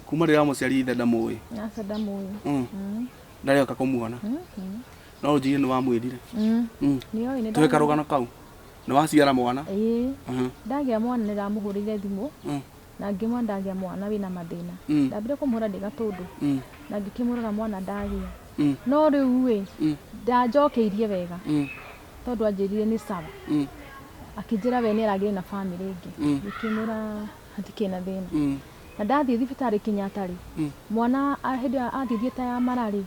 kuma rira muciari ithe ndamui Asa ndamui. Ndarioka kumuona no njire ni wamwirire Nio ine tuwe karugano kau ni waciara mwana ndagia mwana niramuhurire thimu na ngimwa ndagia mwana wina mathina ndambire kumuhura ndi gatundu na ngikimurora mwana ndagia no riu we ndanjokeirie wega tondu anjirire ni sawa akinjira we ni aragire na family ingi ngikimura hatikina thina na ndathie thibitari Kinyatari mwana ahidi athithie ta ya marari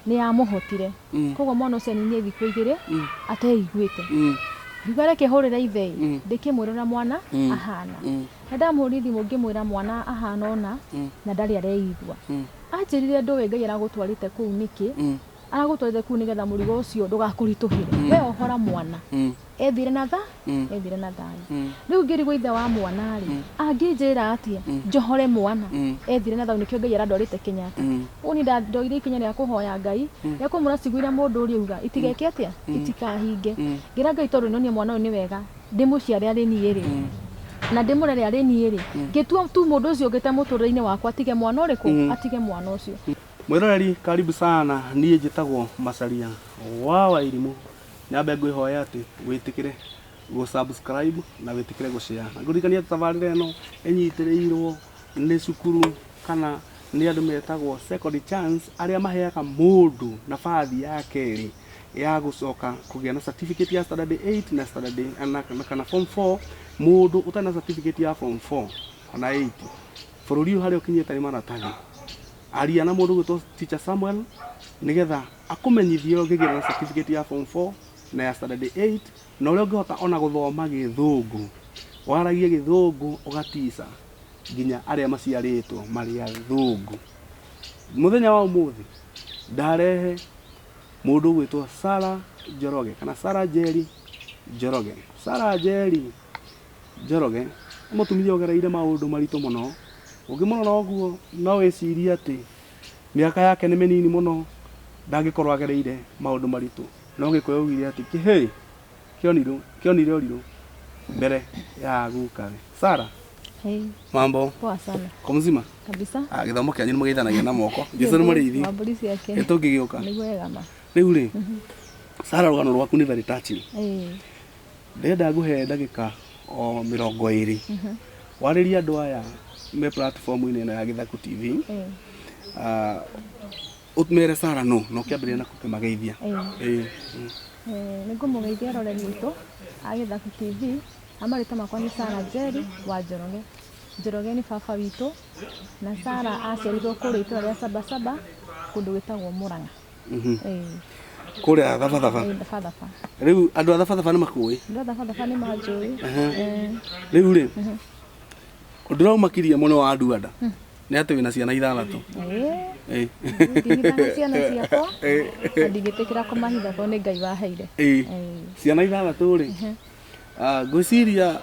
ni amuhotire koguo mwana ucio ni thikũ 2 ateiguite ngigare kihurira ithe ndikimwirora mwana ahana ndamuhuri thimu ngimwira mwana ahana ona na ndari areigua anjirire nduwe Ngai aragutwarite kuu niki aragutwarite kuu nigetha murigo ucio ndugakurituhire we ohora mwana ethire na thayu riu ngirigwo ithe wa mwana ri anginjira atia njohore mwana ethire na thayu nikio Ngai arandwarite Kenyatta uni ndoire ikinya ria kuhoya Ngai ya kumura ciguira mundu uri uga itigeke atia itikahinge ngira Ngai tondu nyonie mwana uyu ni wega ndimuciare ari nie ri na ndimurere ari nie ri ngitua tu mundu ucio ngite muturire-ini wakwa atige mwana uriku atige mwana ucio. Mwiroreri karibu sana niĩ njĩtagwo Macharia wa Wairimu nyambe ngwihoya ati witikire go subscribe na witikire go share na ngurikania tabarĩra ĩno ĩnyitĩrĩirwo nĩ cukuru kana nĩ andũ metagwo second chance arĩa maheaga mũndũ nabathi ya kerĩ ya gucoka kugĩa na certificate ya standard 8 na standard kana form 4 mũndũ ũtarĩ na certificate ya form 4 kana 8 bũrũri harĩa ũkinyĩte nĩ maratathi aria na mundu gwitwo teacher Samuel nigetha akumenyithie ũngĩgĩra na certificate ya form 4 na ya standard 8 na ũrĩa ũngĩhota ona guthoma gĩthũngũ waragie gĩthũngũ ũgatica nginya arĩa maciarĩtwo marĩ athũngũ. Muthenya wa ũmũthĩ ndarehe mundu gwitwo Sarah Njoroge kana Sarah Njeri Njoroge. Sarah Njeri Njoroge mutumia ũgereire maũndũ maritũ mũno ungimurora oguo no wiciria ati miaka yake ni minini muno ndangikorwo agereire maundu maritu no gikoyo ugire ati kihei kionire uriru mbere ya gukawe. Sara mambo poa sana komzima kabisa githomo kyanyu ni mugeithanagia na moko Jesu ni muriithi mabulisi yake etungigiuka ni wega ma riu ri Sara rugano rwaku ni very touching ndenda nguhe ndagika o 20 wariria andu aya me platform ine ya Githaku TV utmere Sara no kiambire na kukimageithia ningumugeithia roreri witu a Githaku TV amarita makwa ni Sara Njeri wa Njoroge. Njoroge ni baba witu na Sara aciarirwo kuri itũra ria Sabasaba kundu gwitagwo Murang'a kuria Thabatha riu andu a Thabatha ni makui Thabatha ni manjui riu ri ndiraũmakirie muno wa andu-anda ni ati wina ciana 6 ndigithana ciana ciakwa ndigĩtĩkĩra kũmahitha tondũ nĩ Ngai waheire ciana 6 ri ngwiciria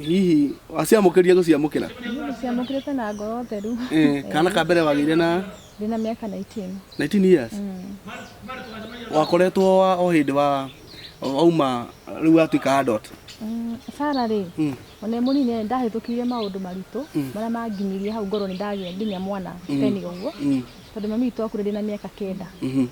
hihi waciamũkĩria guciamũkĩra ciamũkĩrĩte na ngoro theru kana ka mbere wagĩire na ndina miaka 19 years wakoretwo o hindi wa auma riu atuika adult Sara ri one munine ndahitukirie maundu maritu maria manginirie hau ngoro ni ndagia nginya mwana teni uguo tondu mami itu akure ndina miaka 9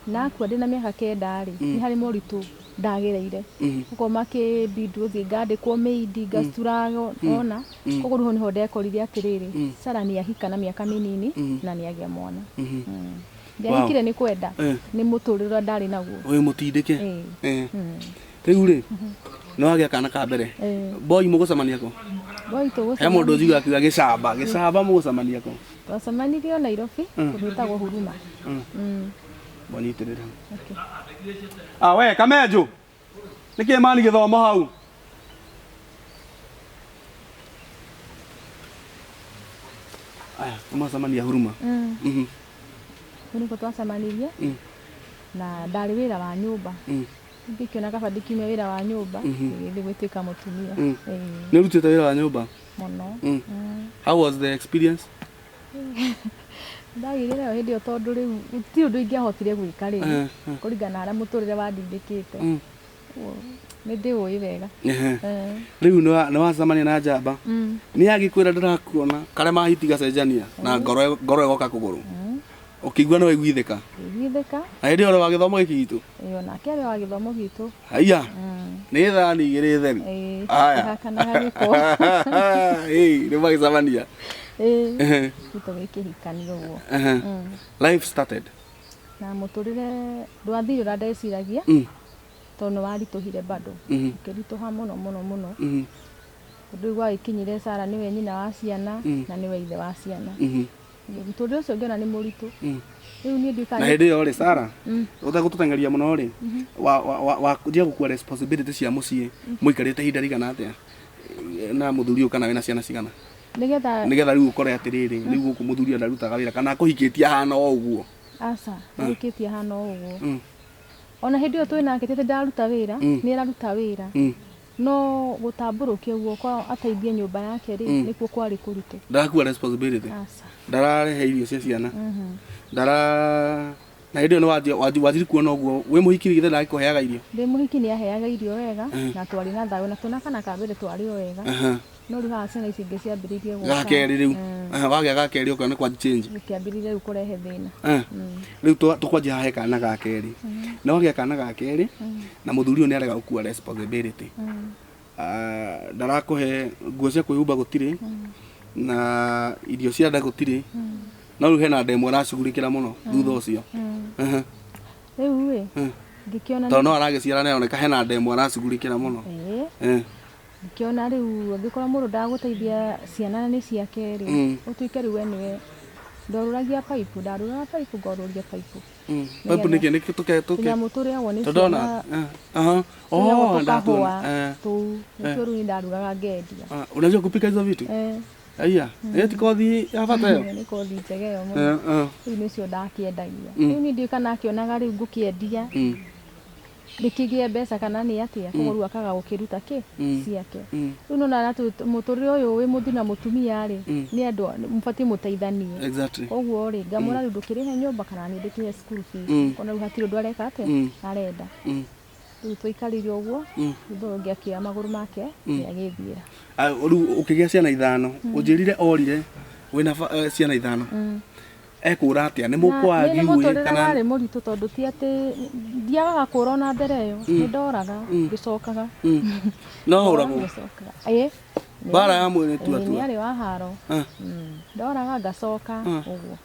na akua ndina miaka 9 ri ni hari moritu ndagereire uko makibindu thi ngandikwo meidi ngasturago ona koguo ruho niho ndekorire atiriri Sara ni ahika na miaka minini na ni agia mwana ndahikire ni kwenda ni muturiro ndari naguo we mutindike riu ri no agia kana ka mbere boy mugucamania ko boy to he mundu njiga akiuga gicamba mugucamania ko twacamanirie Nairobi kundutagwo Huruma bonyitirira we Kamenju niki mani githomo hau aya kumacamania Huruma niko twacamanirie na ndari wira wa nyumba ndikiona kaba ndikimia wira wa nyumba ndi gwituika mutumia ni rutite wira wa nyumba muno how was the experience ndagire leo hindi tondu riu ti undu ingihotire gwika riu kuringana ara muturire wandindikite nĩ ndĩũĩ wega. Rĩu nĩ wacemania na njamba nĩ agĩkwĩra ndĩrakuona karĩa mahiti gacenjania na ngoro ĩgoka kũgũrũ ũkĩigua no ĩgwithĩka na hĩndĩ ĩyo ũrĩ wa gĩthomo gĩkĩ gitũ nake arĩ wa gĩthomo gitũ haiya nĩ thani igĩrĩ theri aya nĩ magĩcemania gitũ gĩkĩhikania ũguo life started na mũtũrĩre ndwathire ũrĩa ndeciragia tondũ nĩ waritũhire bado ũkĩritũha mũno ũndũ gwagĩkinyire Sarah nĩwe nyina wa ciana na nĩwe ithe wa ciana mũtũrĩre ũcio ngĩona nĩ mũritũ rĩu niĩ nduĩka na hĩndĩ ĩyo rĩ Sarah ũtegũtũteng'eria mũno rĩ wanjia gũkua responsibility cia mũciĩ mũikarĩte ihinda rĩigana atĩa na mũthuri ũyũ kana wĩna ciana cigana nĩgetha rĩu ũkore atĩrĩrĩ rĩu gũkũ mũthuri ndarutaga wĩra kana akũhikĩtie ahana o ũguo aca ahikĩtie ahana o ũguo ona hĩndĩ ĩyo twĩ nake tete ndaruta wĩra nĩ araruta wĩra no gũtambũrũkia guoko ateithie nyũmba yake rĩ nĩkuo kwarĩ kũritũ ndarakua responsibility ndararehe irio cia ciana na hĩndĩ ĩyo wathiri kuona ũguo wĩ mũhiki githĩ ndagĩkũheaga irio ndĩ mũhiki nĩ aheaga irio wega na twarĩ na thayũ na tũna kana ka mbere twarĩ o wega no rĩu haha ciana ici ingĩ ciambĩrĩirie gũka gakerĩ rĩu wagĩa gakerĩ ũkona kwa change gĩkĩambĩrĩria rĩu kũrehe thĩna rĩu tũkwanjia hahe kana gakerĩ na wagĩa kana gakerĩ na mũthuri ũyũ nĩ arega gũkua responsibility ndarakũhe nguo cia kwĩhumba gũtirĩ na irio cia nda gũtirĩ no rĩu hena ndemwe aracugurĩkĩra mũno thutha ũcio rĩu ngĩkĩona tondũ no aragĩciara nĩ aroneka hena ndemwe aracugurĩkĩra mũno ngĩkĩona rĩu angĩkorwo mũndũ ndagũteithia ciana nĩ ciake rĩ ũtuĩke rĩu we nĩwe ndorũragia paipu ndarũraga paipu ngorũria paipu paipu nĩkĩ tũnyamũ tũrĩagwo nĩ ciana tũkahũa tũu nĩkĩo rĩu ndarũraga ngendia unajua kupika hizo vitu aya eti kothi ya bata yo nĩ kothi njega yo mũno rĩu nĩcio ndakĩendagia rĩu niĩ ndiũka nakĩonaga rĩu ngũkĩendia ndĩkĩgĩe mbeca kana nĩ atĩa koguo rĩu akaga gũkĩruta ciake rĩu nona mũtũrĩre ũyũ wĩ mũthuri na mũtumia rĩ nĩ andũ mũbatiĩ mũteithanie koguo rĩ ngamũra rĩu ndũkĩrĩhe nyũmba kana nĩ ndĩkĩhe school fees kona rĩu hatirĩ ũndũ areka atĩa arenda rĩu tũikarire ũguo thutha ũngĩ akĩoya magũrũ make agĩthiĩra rĩu ũkĩgĩa ciana ithano ũnjĩrire orire wĩna ciana ithano ekũra atĩa nĩ mũkwagiwe kana warĩ mũritũ tondũ ti atĩ ndiagaga kũra ona mbere ĩyo nĩ ndoraga ngĩcokaga no ũragwo bara ya mwĩrĩ nĩ arĩ wa haro ndoraga ngacoka ũguo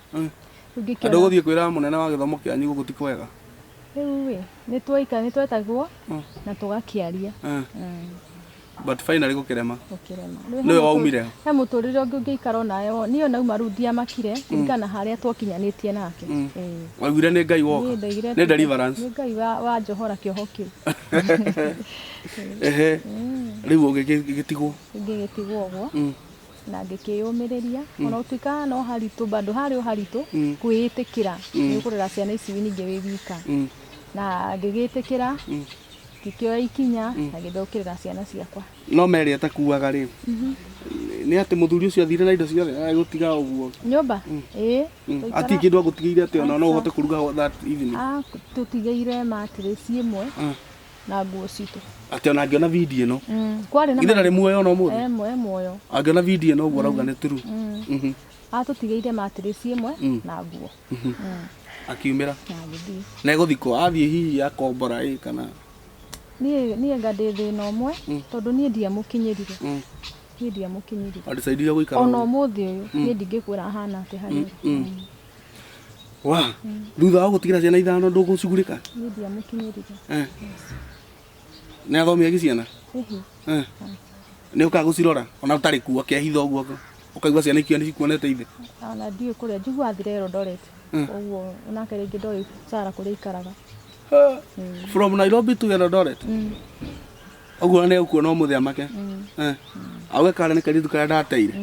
andũ gũthiĩ kwĩra mũnene wa gĩthomo kĩanyu gũkũ ti kwega rĩu nĩ twetagwo na tũgakĩaria but finally gũkĩrema nĩwe waumire he mũtũrĩre ũngĩ ũngĩikara nayo niĩ nauma rĩu ndiamakire kũringana harĩa twakinyanĩtie nake waugire nĩ Ngai woka nĩ deliverance nĩ Ngai wa njohora kĩoho kĩu rĩu ũgĩgĩtigwo ũguo na ngĩkĩyũmĩrĩria ona ũtuĩka no haritũ bado harĩ o haritũ kwĩĩtĩkĩra nĩ ũkũrera ciana ici ningĩ wĩ wika na ngĩgĩtĩkĩra ngĩkĩoya ikinya na ngĩthũkĩrĩra ciana ciakwa no Mary atakuaga rĩ nĩ atĩ mũthuri ũcio athire na indo ciothe agũtiga ũguo nyũmba ati kĩndũ agũtigĩire atĩ ona no ũhote kũruga that evening tũtigĩire mattress ĩmwe na nguo citũ atĩ ona angĩona video ĩno kwarĩ na ithe ndarĩ muoyo no mũthĩ muoyo angĩona video ĩno ũguo arauga nĩ true atũtigĩire mattress ĩmwe na nguo akiumĩra na egũthikwo athiĩ hihi akombora kana niĩ ngadĩ thĩna ũmwe tondũ niĩ ndiamũkinyĩrire alisaidie gũikara ona ũmũthĩ ũyũ niĩ ndingĩkwĩra hana atĩ harĩ thutha wa gũtigĩra ciana ithano ndũgũcugurĩka niĩ ndiamũkinyĩrire nĩ athomiaga ciana nĩ ũkaga gũcirora ona ũtarĩ kuo kĩahitha ũguo ũkaigua ciana ikio nĩ cikuonete ithe ona ndiũĩ kũrĩa njiguathire Eldoret ũguo onake rĩngĩ ndoĩ Sarah kũrĩa ikaraga from Nairobi to Eldoret ũguo nĩ ũkuona ũmũthĩ amake auge kare nĩ karitũ karĩa ndateire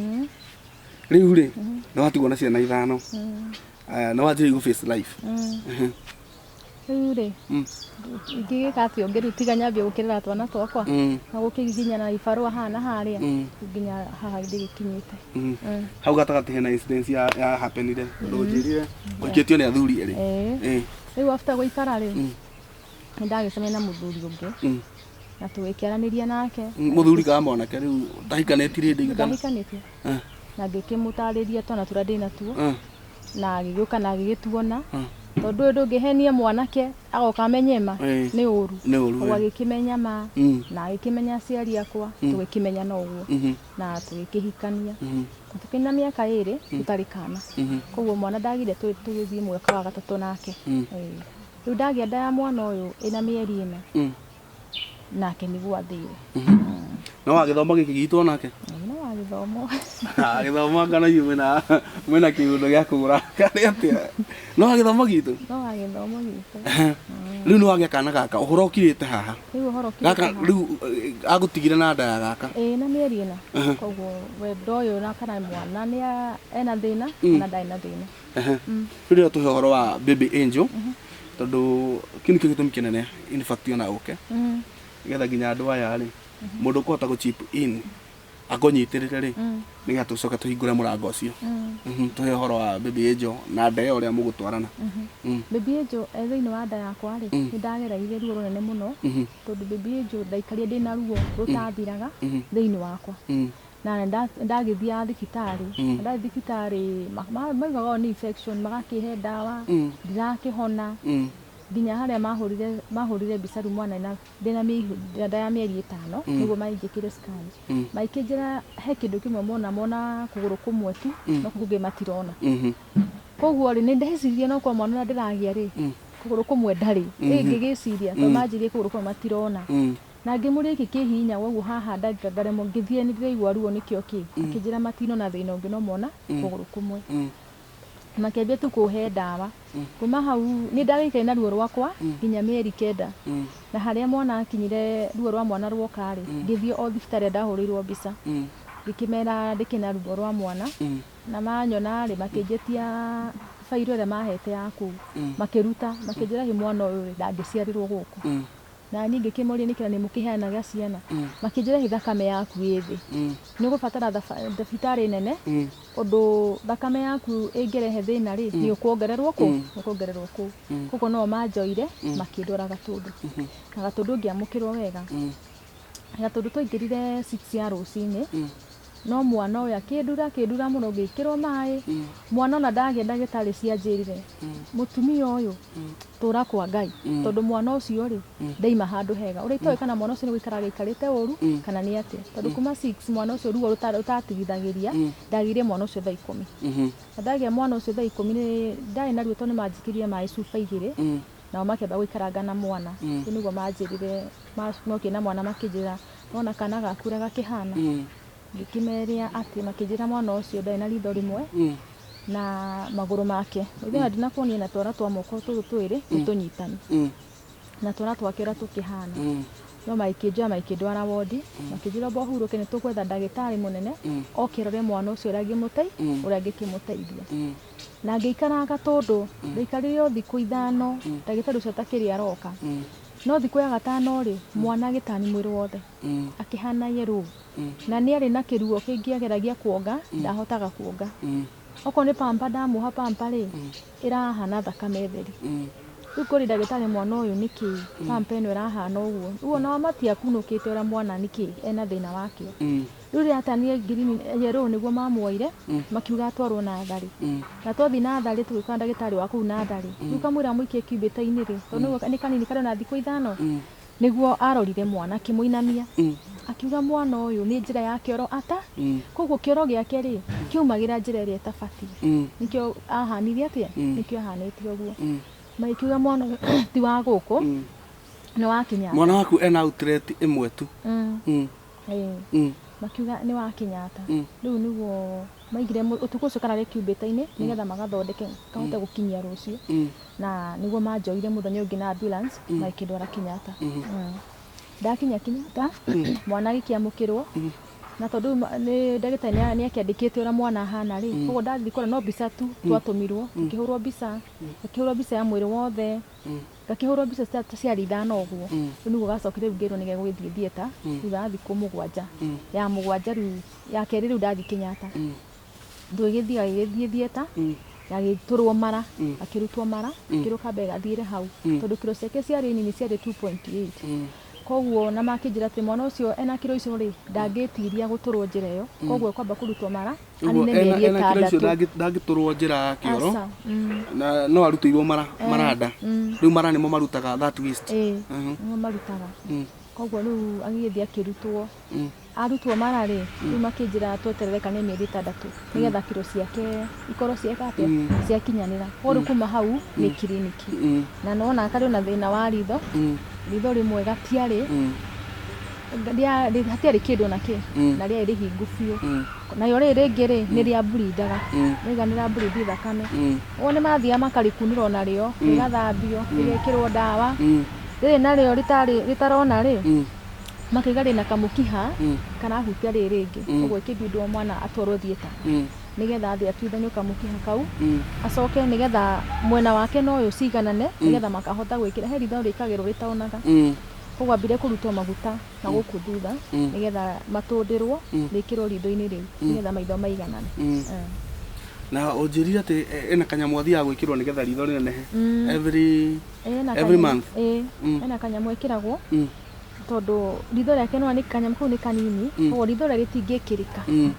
rĩu rĩ nĩ watigwo na ciana ithano nĩ wanjĩrĩire face life rĩu rĩ ingĩgĩka atĩ ũngĩ rĩu tiga nyambie gũkĩrĩra twana twakwa na gũkĩginya na ibarũa hana harĩa nginya haha ndĩgĩkinyĩte hau gatagatĩ hena incident ya happenire ndũnjĩrire ũikĩtio nĩ athuri erĩ rĩu after gũikara rĩ nĩ ndagĩcemania na mũthuri ũngĩ na tũgĩkĩaranĩria nake. Mũthuri ka mwanake rĩu ndahikanĩtie rĩndĩ kana? Ndahikanĩtie. Na ngĩkĩmũtarĩria twana tũrĩa ndĩ natuo na agĩgĩũka na agĩgĩtuona tondũ ũyũ ndũngĩhenia mwanake agoka amenye ma nĩ ũru. Ũguo agĩkĩmenya ma na agĩkĩmenya aciari akwa tũgĩkĩmenya no ũguo na tũgĩkĩhikania. Tũkĩrĩ na mĩaka 2 tũtarĩ kana. Koguo mwana ndagire tũgĩthiĩ mwaka wa 3 nake. Rĩu ndagĩa nda ya mwana ũyũ ĩna mĩeri 4 nake nĩguo athire. No agĩthoma gĩkĩ gitũ nake? No agĩthoma. Agĩthoma kana mwĩna kĩũndũ gĩa kũgũra kana atĩa? No agĩthoma gitũ? No agĩthoma gitũ. Rĩu nĩ wagĩa kana gaka ũhoro ũkirĩte haha? Rĩu ũhoro ũkirĩte gaka rĩu agũtigire na nda ya gaka? Na mĩeri 4. Koguo wendo ũyũ na kana mwana nĩ ena thĩna na ndarĩ na thĩna. Rĩu tũhe ũhoro wa Baby Angel tondũ kĩu nĩkĩo gĩtũmi kĩnene in fact ona ũke nĩgetha nginya andũ aya rĩ mũndũ kũhota gũ chip in akũnyitĩrĩre rĩ nĩgetha tũcoke tũhingũre mũrango ũcio. Tũhe ũhoro wa Baby Angel na nda ĩyo ũrĩa mũgũtwarana. Baby Angel thĩinĩ wa nda yakwa rĩ nĩ ndagereire ruo rũnene mũno tondũ Baby Angel ndaikaria ndĩna ruo rũtathiraga thĩinĩ wakwa. Na ndagĩthiaga thibitarĩ ndathiĩ thibitarĩ maugaga nĩ infection magakĩhe ndawa ndirakĩhona nginya harĩa mahũrire mbica rĩu mwana ndĩna nda ya mĩeri 5 nĩguo maingĩkĩre scan. Maikĩnjĩra he kĩndũ kĩmwe mona kũgũrũ kũmwe tu no kũngĩ matirona. Koguo rĩ nĩ ndeciria no kwa mwana ndĩragĩa rĩ kũgũrũ kũmwe ndarĩ ngĩgĩciria tondũ manjĩrie kũgũrũ kũmwe matirona. Na ngĩmũria iki kĩhihinya woguo haha ndaremwo ngĩthiĩ nĩ ndĩraigua ruo nĩkĩo kĩ akĩnjĩra matinona thĩna ũngĩ no mona kũgũrũ kũmwe. Makĩambia tu kũhe ndawa. Kuma hau nĩ ndagĩikaire na ruo rwakwa nginya mĩeri 9 na harĩa mwana akinyire ruo rwa mwana rwoka rĩ ngĩthiĩ o thibitarĩ ndahũrĩirwo mbica ngĩkĩmera ndĩkĩna ruo rwa mwana na manyona rĩ makĩnjĩtia fairo ĩrĩa mahete yaku makĩruta makĩnjĩra mwana ũyũ ndangĩciarĩrwo gũkũ. Na niĩ ngĩkĩmoria nĩkĩo nĩ mũkĩheanaga ciana makĩnjĩra thakame yaku ĩ thĩ nĩ ũgũbatara thibitarĩ nene ũndũ thakame yaku ĩngĩrehe thĩna rĩ nĩ ũkuongererwo kũu. Koguo no manjoire makĩndwara Gatũndũ na Gatũndũ ngĩamũkĩrwo wega. Gatũndũ twaingĩrire 6 ya rũcinĩ no mwana ũyũ akĩndura mũno ngĩkĩrwo maĩ. Mwana ona ndagĩa ndagĩtarĩ cianjĩrire mũtumia ũyũ tũra kwa Ngai tondũ mwana ũcio rĩ ndaima handũ hega ũrĩa itoĩ kana mwana ũcio nĩ gũikara gĩikarĩte ũru kana nĩ atĩa tondũ kuma 6 mwana ũcio ruo rũtatigithagĩria ndagĩire mwana ũcio thaa 10. Na ndagĩa mwana ũcio thaa 10 ndarĩ na ruo tondũ nĩ manjikirie maĩ cuba 2 nao makĩamba gũikaranga na mwana. Rĩu nĩguo manjĩrire mokĩ na mwana makĩnjĩra wona kana gaku ũrĩa gakĩhana ngĩkĩmeria atĩ makĩnjĩra mwana ũcio ndarĩ na ritho rĩmwe na magũrũ make ũthĩa ndinakuonia na twara twa moko tũtũ twĩrĩ nĩ tũnyitani na twara twake ũrĩa tũkĩhana. No maikĩndwara wodi makĩnjĩra bohurũke nĩ tũkwetha ndagĩtarĩ mũnene okĩrore mwana ũcio ũrĩa angĩkĩmũteithia. Na ngĩikara Gatũndũ ndaikarire thikũ 5 ndagĩtarĩ ũcio atakĩrĩ aroka. No thikũ ya 5 rĩ mwana gĩtani mwĩrĩ wothe akĩhana yellow na nĩ arĩ na kĩruo kĩngĩageragia kuonga ndahotaga kuonga. Okorwo nĩ pampa ndamuha pampa rĩ ĩrahana thakame theri. Rĩu kũrĩ ndagĩtarĩ mwana ũyũ nĩkĩ pampa ĩno ĩrahana ũguo. Rĩu ona matiakunũkĩte ũrĩa mwana nĩkĩ ena thĩna wake. Rĩu rĩrĩa atanire green yellow nĩguo mamuoire makiuga atwarwo natharĩ. Na twathiĩ natharĩ tũgĩkora ndagĩtarĩ wa kũu natharĩ. Rĩu kamwĩra mũikie incubator-inĩ rĩ tondũ nĩ kanini karĩ na thikũ 5 nĩguo arorire mwana akĩmũinamia akiuga mwana ũyũ nĩ njĩra ya kĩoro ata. Koguo kĩoro gĩake rĩ kiumagĩra njĩra ĩrĩa ĩtabatiĩ nĩkĩo ahanire atĩa nĩkĩo ahanĩte ũguo. Makiuga mwana ti wa gũkũ nĩ wa Kenyatta. Mwana waku ena outlet ĩmwe tu. Makiuga nĩ wa Kenyatta. Rĩu nĩguo maigire ũtukũ ũcio kararĩ incubator-inĩ nĩgetha magathondeke kahote gũkinyia rũciũ na nĩguo manjoire mũthenya ũngĩ na ambulance makĩndwara Kenyatta. Ndakinya Kenyatta mwana gĩkĩamũkĩrwo na tondũ nĩ ndagĩtarĩ nĩ akĩandĩkĩte ũrĩa mwana ahana rĩ koguo ndathiĩ kũrora no mbica tu twatũmirwo ngĩhũrwo mbica ya mwĩrĩ wothe ngakĩhũrwo mbica ciarĩ 5 ũguo. Rĩu nĩguo gacokire rĩu ngĩrwo nĩ gegũgĩthiĩ theater thutha wa thikũ 7 ya 7 rĩu ya kerĩ rĩu ndathiĩ Kenyatta. Ndũgĩthiĩ theater yagĩtũrwo mara akĩrutwo mara kiro kambe gathire hau tondũ kiro ciake ciarĩ nini ciarĩ 2.8 koguo na makĩnjĩra atĩ mwana ũcio ena kiro icio rĩ ndangĩtiria gũtũrwo njĩra ĩyo koguo kwamba kũrutwo mara anine mĩeri 6 ndangĩtũrwo njĩra ya kĩoro na no arutĩirwo maranda rĩu mara nĩmo marutaga that waste nĩmo marutaga koguo rĩu agĩthiĩ akĩrutwo arutwo mara rĩ rĩu makĩnjĩra tweterere kana mĩeri 6 nĩgetha kiro ciake ikorwo ciekate ciakinyanĩra rĩu kuma hau nĩ kiriniki na nona akarĩ na thĩna wa ritho ritho rĩmwe gatiarĩ hatiarĩ kĩndũ nakĩ na rĩarĩ rĩhingu biũ nayo rĩrĩ rĩngĩ rĩ nĩ rĩa burindaga rĩiganĩra burindi thakame o nĩ mathiaga makarĩkunĩrwo narĩo rĩgathambio rĩgekĩrwo ndawa rĩrĩ narĩo rĩtarona rĩ makaiga rĩna kamũkiha karahutia rĩrĩ rĩngĩ ũguo ĩkĩbindwo mwana atwarwo thieta nĩgetha athĩ atuithanio kamũkiha kau acoke nĩgetha mwena wake no ũyũ ciganane nĩgetha makahota gwĩkĩra he ritho rĩkagĩrwo rĩtaonaga koguo ambire kũrutwo maguta na gũkũ thutha nĩgetha matũndĩrwo rĩkĩrwo ritho-inĩ rĩu nĩgetha maitho maiganane na ũnjĩrire atĩ ena kanyamũ athiaga gwĩkĩrwo nĩgetha ritho rĩnenehe every month ena kanyamũ ĩkĩragwo tondũ ritho rĩake no nĩ kanyamũ kau nĩ kanini koguo ritho rĩake rĩtingĩkĩrĩka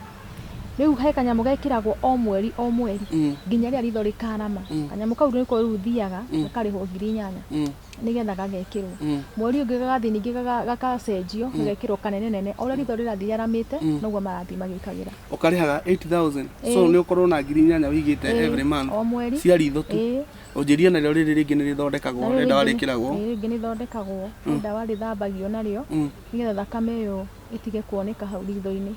rĩu he kanyamũ gekĩragwo o mweri nginya rĩrĩa ritho rĩkarama kanyamũ kau nĩko rĩu thiaga gakarĩhwo 8,000 nĩgetha gagekĩrwo mweri ũngĩ gagathiĩ ningĩ gagacenjio gagekĩrwo kanenenene o ũrĩa ritho rĩrathiĩ rĩaramĩte noguo marathiĩ magĩkagĩra ũkarĩhaga 8,000 so nĩ ũkorwo na 8,000 wĩigĩte every month cia ritho tu ũnjĩrie narĩo rĩrĩ rĩngĩ nĩ rĩthondekagwo nĩ ndawa rĩkĩragwo rĩngĩ nĩ rĩthondekagwo nĩ ndawa rĩthambagio narĩo nĩgetha thakame ĩyo ĩtige kuoneka hau ritho-inĩ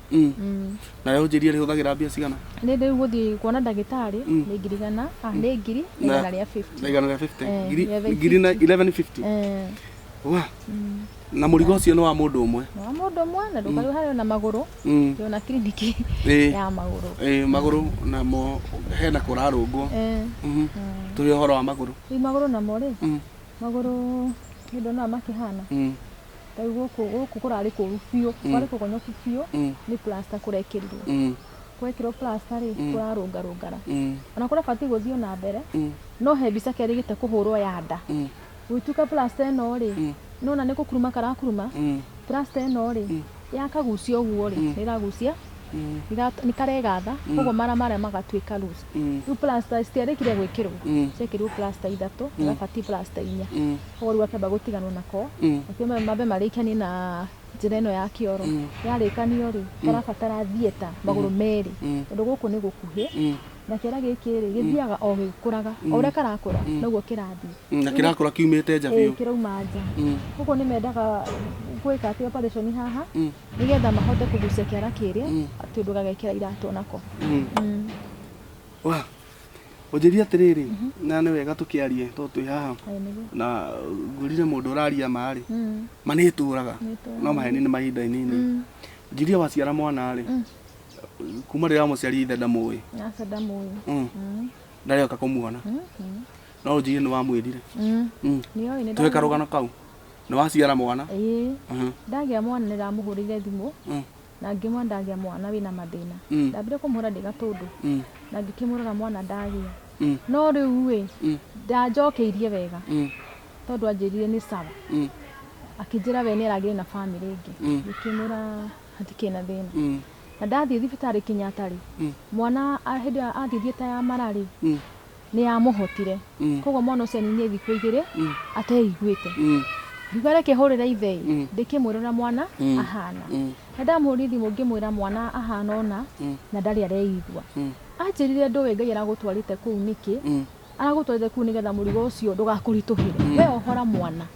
na ũnjĩrie rĩhũthagĩra mbia cigana nĩ rĩu gũthiĩ kuona ndagĩtarĩ nĩ ngiri igana nĩ ngiri igana rĩa 50 ngiri na 1150 na mũrigo ũcio nĩ wa mũndũ ũmwe na ndũkarĩ harĩ na magũrũ yona kiriniki ya magũrũ namo hena kũrarũngwo tũrĩ ũhoro wa magũrũ magũrũ namo rĩ magũrũ kĩndũ no makĩhana rĩu gũkũ kũrarĩ kũru biũ kwarĩ kũgonyoku biũ nĩ plaster kũrekĩrirwo gwekĩrwo plaster rĩ kũrarũngarũngara ona kũrabatiĩ gũthiĩ na mbere no he mbica kerĩgĩte kũhũrwo ya nda gwĩtuĩka plaster ĩno rĩ nona nĩ gũkuruma karakuruma plaster ĩno rĩ yakagucia ũguo rĩ nĩ ĩragucia nĩ karegatha koguo mara marĩa magatuĩka loose rĩu plaster citiarĩkire gwĩkĩrwo ciekĩrirwo plaster 3 gabati plaster 4 koguo rĩu akĩamba gũtiganwo nako akĩamba mambe marĩkanie na njĩra ĩno ya kĩoro yarĩkanio rĩ karabatara thieta magũrũ merĩ tondũ gũkũ nĩ gũkuhĩ na kĩara gĩkĩ rĩ gĩthiaga o gĩkũraga o ũrĩa karakũra noguo kĩrathiĩ na kĩrakũra kiumĩte nja biũ kĩrauma nja koguo nĩ mendaga gwĩka atĩ operation haha nĩgetha mahote kũgucia kĩara kĩrĩa atĩ ũndũ gagekĩra iratũ nako ũnjĩrie atĩrĩrĩ na nĩ wega tũkĩarie tondũ twĩ haha na ngũrire mũndũ ũraria marĩ ma nĩ ĩtũraga no maheni nĩ mahinda inini njĩrie waciara mwana rĩ kuma rĩrĩa mũciari ithe ndamũĩ ndarĩoka kũmuona no ũnjĩrie nĩ wamwĩrire twĩ karũgano kau nĩ waciara mwana ndagĩa mwana nĩ ndamũhũrĩire thimũ na ngĩmwĩra ndagĩa mwana wĩna mathĩna ndambire kũmũhũra ndĩ gatũndũ na ngĩkĩmũrora mwana ndagĩa no rĩu ĩ ndanjokeirie wega tondũ anjĩrire nĩ sawa akĩnjĩra we nĩ aragĩire na bamĩrĩ ĩngĩ ngĩkĩmwĩra hatikĩrĩ na thĩna na ndathiĩ thibitarĩ Kenyatta rĩ mwana hĩndĩ ĩyo athiĩ thieta ya mara rĩ nĩ yamũhotire koguo mwana ũcio nĩ thikũ 2 ateiguĩte ngiuga reke hũrĩre ithe ndĩkĩmwĩrora mwana ahana na ndamũhũrire thimũ ngĩmwĩra mwana ahana ona na ndarĩ areigua anjĩrire ndũĩ Ngai aragũtwarĩte kũu nĩkĩ aragũtwarĩte kũu nĩgetha mũrigo ũcio ndũgakũritũhĩre we ohora mwana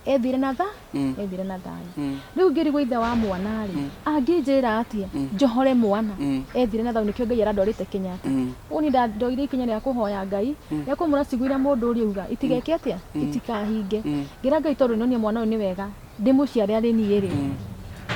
ethire na thayũ rĩu ngĩrigwo ithe wa mwana rĩ angĩnjĩra atĩa njohore mwana ethire na thayũ nĩkĩo Ngai arandwarĩte Kenyatta ũni ndoire ikinya rĩa kũhoya Ngai rĩa kũmũra ciguire mũndũ ũrĩa uga itigeke atĩa itikahinge ngira Ngai tondũ nyonia mwana ũyũ nĩ wega ndĩmũciare arĩ niĩ rĩ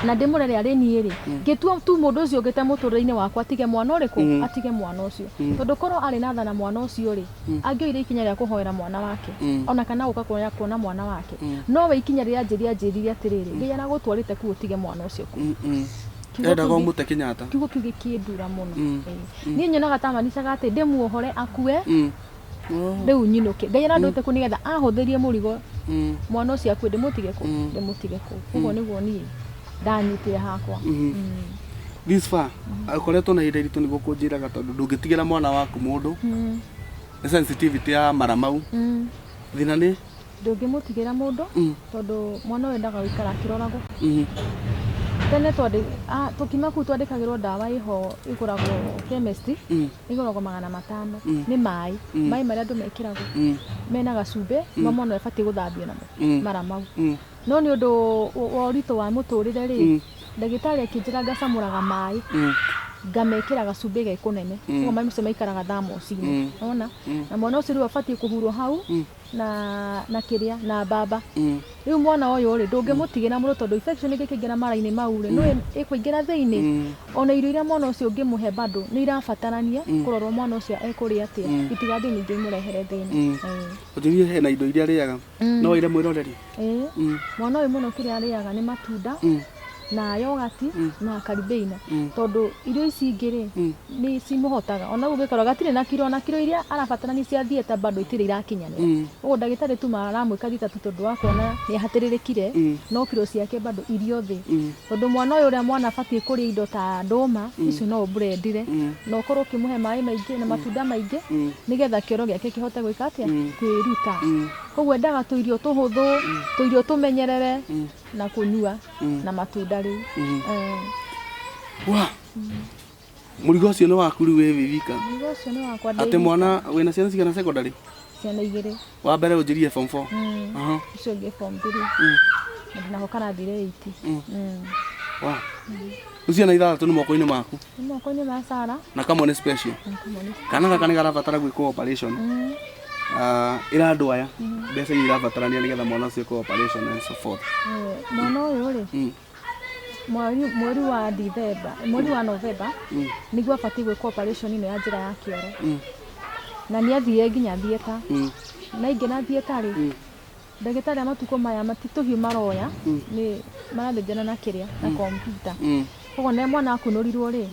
na ndĩmũrere arĩ niĩ rĩ ngĩtua tu mũndũ ũcio ũngĩte mũtũrĩre-inĩ wakwa atige mwana ũrĩkũ atige mwana ũcio tondũ korwo arĩ na tha na mwana ũcio rĩ angĩoire ikinya rĩa kũhoera mwana wake ona kana gũka kuona mwana wake no we ikinya rĩrĩa anjĩrire atĩrĩrĩ Ngai aragũtwarĩte kũu ũtige mwana ũcio kũ endaga mute Kenyatta kiugo kiu gikindura muno ni nyonaga ta manicaga ati ndimuohore akue riu nyinuke Ngai arandute ku nigetha ahuthirie murigo mwana ucio akue ndimutige ku uguo niguo ni ndanyitire hakwa this far akoretwo na ihinda iritu niguo kunjiraga tondu ndungitigira mwana waku mundu ni sensitivity ya mara mau thina ni ndungimutigira mundu tondu mwana uyu ndaga wikara akiroragwo tene tukima ku twandikagirwo ndawa iho iguragwo chemist iguragwo 500 ni mai maria andu mekiragwo mena gacumbi mwana ebati guthambio namo mara mau no ni undu wa uritu wa muturire ri ndagitari akinjira ngacamuraga mai ngamekira gacumbi ge kunene uguo mai mucio maikaraga thamoci-ini ona na mwana ucio riu abati kuhurwo hau na kiria na baba riu mwana uyu ri ndungimutigira mundu tondu infection ingikingina mara-ini mau ri no ikuingira thiini ona irio iria mwana ucio ungimuhe bado ni irabatarania kurorwo mwana ucio ekuria atia itigathi ningi murehere thiini ujirie hena indo iria riaga no ire mwiroreri mwana uyu muno kiria riaga ni matunda na yogati na karibeina tondu irio ici ingiri ni cimuhotaga ona ugikora gatire na kiro iria arabatara ni cia dieta bado itire irakinyanira uguo ndagitari tu maramwika thitatu tondu wa kuona ni ahatiririkire no kiro ciake bado irio thi tondu mwana uyu uria mwana abatie kuria indo ta ndoma icio no blendire no ukorwo kimuhe mai maingi na matunda maingi nigetha kioro giake kihote gwika atia kwiruta koguo endaga tuirio tuhuthu tuirio tumenyerere na kunyua na matunda riu wa murigo ucio ni waku riu we vivika murigo ucio ni wakwa ati mwana wina ciana cigana secondary ciana 2 wa mbere unjirie form 4 ucio ngi form 3 na ho kana thire 8 wa uciana 3 ni moko-ini maku ni moko-ini ma Sara na kamwe ni special kana gaka ni garabatara gwikwo operation irandu aya mbeca irabatarania nigetha mwana ucio ko operation and so forth mwana uyu ri mweri wa December mweri wa November niguo abati gwikwo operation ino ya njira ya kioro na ni athie nginya theater na ingi na theater ri ndagitari amatuko maya matituhiu maroya ni marathĩnjana na kiria na computer koguo ne mwana akunurirwo ri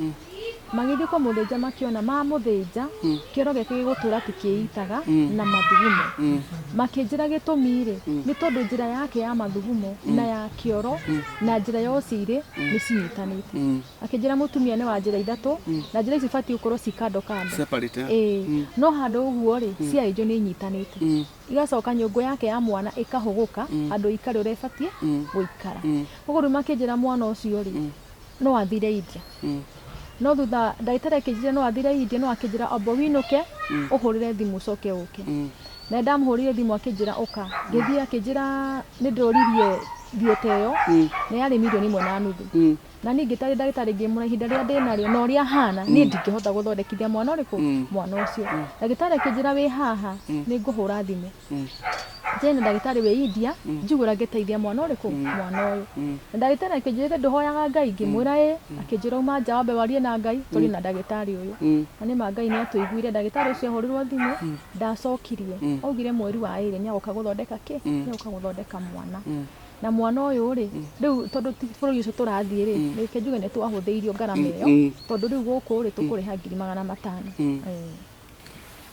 magithie kwa muthĩnja makiona mamuthĩnja kioro gĩake gĩgũtũra tikiitaga na mathugumo makinjira gĩtũmi ri ni tondu njira yake ya mathugumo na ya kioro na njira ya ũciri ni cinyitanĩte akinjira mutumia ni wa njira 3 na njira ici bati ukorwo cikando kando separate no handu uguo ri ciainjo ni nyitanĩte igacoka nyũngũ yake ya mwana ikahuguka andu ikare uria ibatie guikara koguo riu makinjira mwana ucio ri no athire India no thutha ndagitari akinjira no athire India no akinjira ombo winuke uhurire thimu coke uke na ndamuhurire thimu akinjira uka ngithia akinjira ni ndoririe thioteyo ni yari milioni 1.5 na ningi tari ndagitari ngimura ihinda ria ndinario no ria hana ni ndingihota guthondekithia mwana uriku mwana ucio ndagitari akinjira wi haha ni nguhura thimu jena ndagitari we India njugura ngeteithia mwana uriku mwana uyu ndagitari akinjira nduhoyaga Ngai ngimwira akinjira uma nja wambe warie na Ngai turi na ndagitari uyu na ni Ngai ni atuiguire ndagitari ucio ahurirwo thimu ndacokirie augire mweri wa 2 ni agoka guthondeka ni agoka guthondeka mwana na mwana uyu ri riu tondu bururi ucio turathie ri reke njuge ni twahuthiirio ngarama iyo tondu riu guku ri tukuriha 500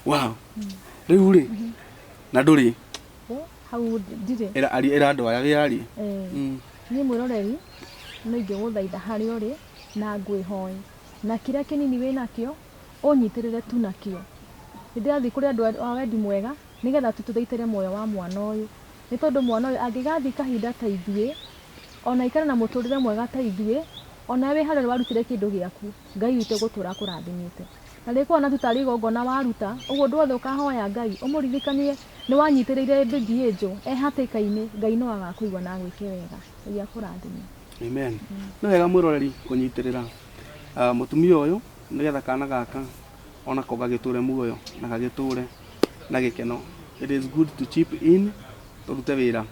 wow riu ri na nduri hau ndire era andu aya yari ni mwiroreri no ingiguthaitha hari uri na ngwihoi na kiria kinini wina kio unyitirire tu nakio ndirathi kuri andu a wendi mwega nigetha tututhaitire moyo wa mwana uyu ni tondu mwana uyu angigathi kahinda ta ithue ona ikara na muturire mwega ta ithue ona we harä warutire kindu giaku Ngai witå gutura kurathimite na rä kwana tutari gongona waruta uguo ndwothe ukahoya Ngai umuririkanie ni wanyitiriire mbigi njo hatikaini Ngai no agakuigwa na gwike wega iria kurathimie amen no wega mwiroreri kunyitirira mutumia uyu nigetha kana gaka ona ko gagiture muoyo na gagiture na gikeno it is good to chip in turute wira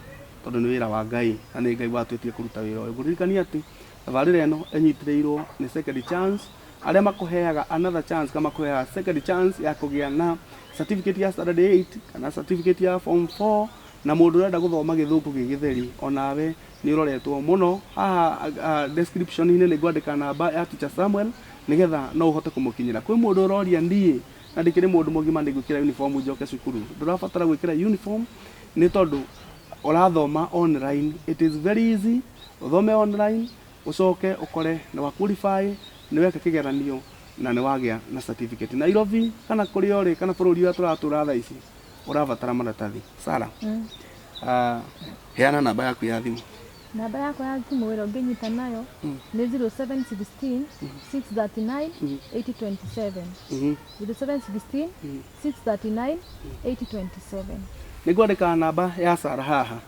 tondu ni wira wa Ngai na ni Ngai watwitie kuruta wira uyu guririkania ati thabarira eno enyitireirwo ni second chance aria makuheaga another chance kama kuheaga second chance ya kugia na certificate ya standard 8 kana certificate ya form 4 na mundu urenda guthoma githuku gigitheri onawe ni uroretwo muno haha description ini ni ngwandika namba ya teacher Samuel nigetha no uhote kumukinyira kwi mundu uroria ndie na ndikire mundu mugima ndi gwikira uniform njoke cukuru ndurabatara gwikira uniform ni tondu urathoma online. It is very easy uthome online ucoke ukore na wa qualify ni weka kigeranio na ni wagia na certificate Nairobi kana kuri ori kana bururi wa turatura tha ici urabatara maratathi Sara. Heana namba yaku ya thimu. Namba yakwa ya thimu ĩrĩa ũngĩnyita nayo nĩ 0716 639 8027. 0716 639 8027. Nĩngwandĩka namba ya Sara haha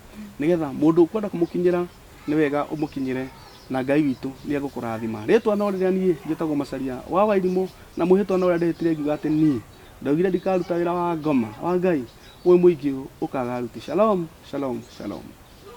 nigetha mũndũ ũkwenda kũmũkinyĩra nĩ wega ũmũkinyĩre na Ngai witũ nĩ egũkũrathima. Rĩtwa no rĩrĩa niĩ njĩtagwo Macharia wa Wairimu na mũhĩtwa no ũrĩa ndĩhĩtire ngiuga atĩ niĩ ndaugire ndikaruta wĩra wa ngoma wa Ngai ũyũ mũingĩ ũkaga aruti. Shalom, shalom, shalom.